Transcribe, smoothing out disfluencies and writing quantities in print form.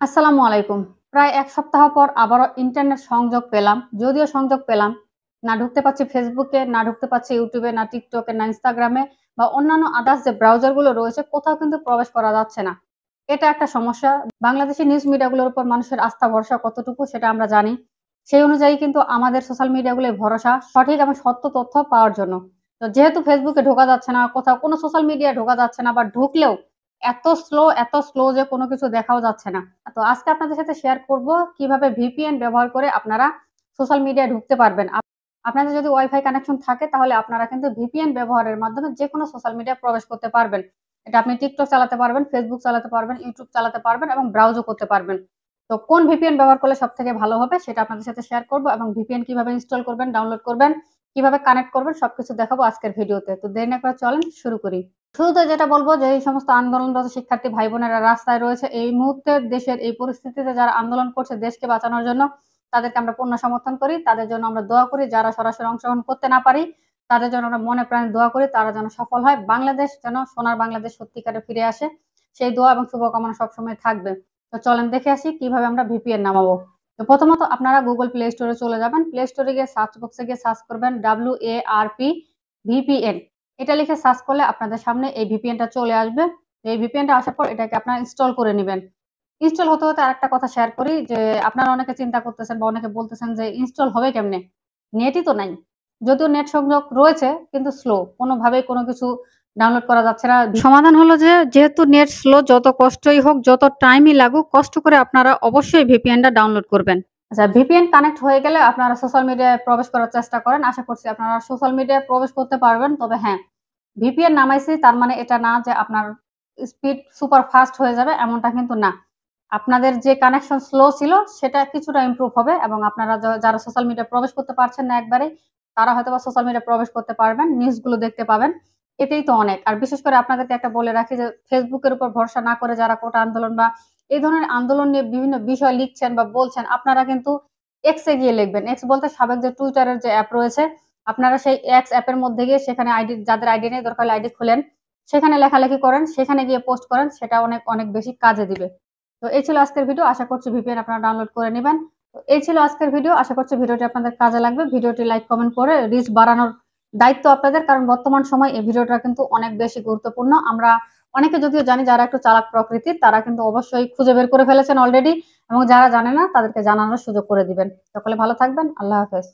আসসালামু আলাইকুম। প্রায় ১ সপ্তাহ পর আবারও ইন্টারনেট সংযোগ পেলাম। যদিও সংযোগ পেলাম, না ঢুকতে পারছি ফেসবুকে, না ঢুকতে পারছি ইউটিউবে, না টিকটকে, না ইনস্টাগ্রামে বা অন্যান্য আদার্স যে ব্রাউজার গুলো রয়েছে কোথাও কিন্তু প্রবেশ করা যাচ্ছে না। এটা একটা সমস্যা। বাংলাদেশি নিউজ মিডিয়াগুলোর উপর মানুষের আস্থা ভরসা কতটুকু সেটা আমরা জানি। সেই অনুযায়ী কিন্তু আমাদের সোশ্যাল মিডিয়াগুলোই ভরসা সঠিক এবং সত্য তথ্য পাওয়ার জন্য। তো যেহেতু ফেসবুকে ঢোকা যাচ্ছে না, কোথাও কোনো সোশ্যাল মিডিয়ায় ঢোকা যাচ্ছে না বা ঢুকলেও এত স্লো যে কোনো কিছু দেখাও যাচ্ছে না। তো আজকে আপনাদের সাথে শেয়ার করব কিভাবে ভিপিএন ব্যবহার করে আপনারা সোশ্যাল মিডিয়ায় ঢুকতে পারবেন। আপনাদের যদি ওয়াইফাই কানেকশন থাকে তাহলে আপনারা কিন্তু ভিপিএন ব্যবহারের মাধ্যমে যেকোনো সোশ্যাল মিডিয়ায় প্রবেশ করতে পারবেন। এটা আপনি টিকটক চালাতে পারবেন, ফেসবুক চালাতে পারবেন, ইউটিউব চালাতে পারবেন এবং ব্রাউজও করতে পারবেন। তো কোন ভিপিএন ব্যবহার করলে সবথেকে ভালো হবে সেটা আপনাদের সাথে শেয়ার করব এবং ভিপিএন কিভাবে ইনস্টল করবেন, ডাউনলোড করবেন, কিভাবে কানেক্ট করবেন সবকিছু দেখাবো আজকের ভিডিওতে। তো দেরি না করে চলেন শুরু করি। শুরুতে যেটা বলবো যে এই সমস্ত আন্দোলনরত শিক্ষার্থী ভাই বোনেরা রাস্তায় রয়েছে এই মুহূর্তে দেশের এই পরিস্থিতিতে যারা আন্দোলন করছে দেশকে বাঁচানোর জন্য তাদেরকে আমরা পূর্ণ সমর্থন করি, তাদের জন্য আমরা দোয়া করি। যারা সরাসরি অংশগ্রহণ করতে না পারি তাদের জন্য আমরা মনে প্রাণে দোয়া করি, তারা যেন সফল হয়, বাংলাদেশ যেন সোনার বাংলাদেশ সত্যিকারে ফিরে আসে, সেই দোয়া এবং শুভকামনা সবসময় থাকবে। তো চলেন দেখে আসি কিভাবে আমরা ভিপিএন নামাবো। তো প্রথমত আপনারা গুগল প্লে স্টোরে চলে যাবেন, প্লে স্টোরে গিয়ে সার্চ বক্সে গিয়ে সার্চ করবেন WARP VPN। এটা লিখে সার্চ করলে আপনাদের সামনে এই ভিপিএনটা চলে আসবে। এই ভিপিএনটা আসার পর এটাকে আপনারা ইনস্টল করে নেবেন। ইনস্টল হতে হতে আরেকটা কথা শেয়ার করি যে আপনারা অনেকে চিন্তা করতেছেন বা অনেকে বলতেছেন যে ইনস্টল হবে কেমনে, নেটই তো নাই। যদিও নেট সংযোগ রয়েছে কিন্তু স্লো, কোনোভাবেই কোনো কিছু ডাউনলোড করা যাচ্ছে না। সমাধান হলো যে যেহেতু নেট স্লো, যত কষ্টই হোক যত টাইমই লাগুক কষ্ট করে আপনারা অবশ্যই ভিপিএনটা ডাউনলোড করবেন। আচ্ছা, ভিপিএন কানেক্ট হয়ে গেলে আপনারা সোশ্যাল মিডিয়ায় প্রবেশ করার চেষ্টা করেন। আশা করছি আপনারা সোশ্যাল মিডিয়ায় প্রবেশ করতে পারবেন। তবে হ্যাঁ, ভিপিএন নামাইছি তার মানে এটা না যে আপনার স্পিড সুপার ফাস্ট হয়ে যাবে, এমনটা কিন্তু না। আপনাদের যে কানেকশন স্লো ছিল সেটা কিছুটা ইমপ্রুভ হবে এবং আপনারা যারা সোশ্যাল মিডিয়ায় প্রবেশ করতে পারছেন না একবারেই, তারা হয়তোবা সোশ্যাল মিডিয়ায় প্রবেশ করতে পারবেন, নিউজগুলো দেখতে পাবেন। এটাই তো অনেক। আর বিশেষ করে আপনাদেরকে একটা বলে রাখি যে ফেসবুকের উপর ভরসা না করে যারা কোটা আন্দোলন বা এই ধরনের আন্দোলন নিয়ে বিভিন্ন বিষয় লিখছেন বা বলছেন, আপনারা কিন্তু এক্স এ গিয়ে লিখবেন। এক্স বলতে সাবেক যে টুইটারের যে অ্যাপ রয়েছে, আপনারা সেই এক্স অ্যাপের মধ্যে গিয়ে সেখানে আইডি, যাদের আইডি নেই দরকার হলে আইডি খুলেন, সেখানে লেখালেখি করেন, সেখানে গিয়ে পোস্ট করেন, সেটা অনেক অনেক বেশি কাজে দিবে। তো এই ছিল আজকের ভিডিও। আশা করছি ভিপিএন আপনারা ডাউনলোড করে নেবেন। তো এই ছিল আজকের ভিডিও। আশা করছি ভিডিওটি আপনাদের কাজে লাগবে। ভিডিওটি লাইক কমেন্ট করে রিচ বাড়ানোর দায়িত্ব আপনাদের, কারণ বর্তমান সময় এই ভিডিওটা কিন্তু অনেক বেশি গুরুত্বপূর্ণ। আমরা অনেকে যদিও জানি যারা একটু চালাক প্রকৃতির তারা কিন্তু অবশ্যই খুঁজে বের করে ফেলেছেন অলরেডি, এবং যারা জানে না তাদেরকে জানানোর সুযোগ করে দিবেন। সকলে ভালো থাকবেন। আল্লাহ হাফেজ।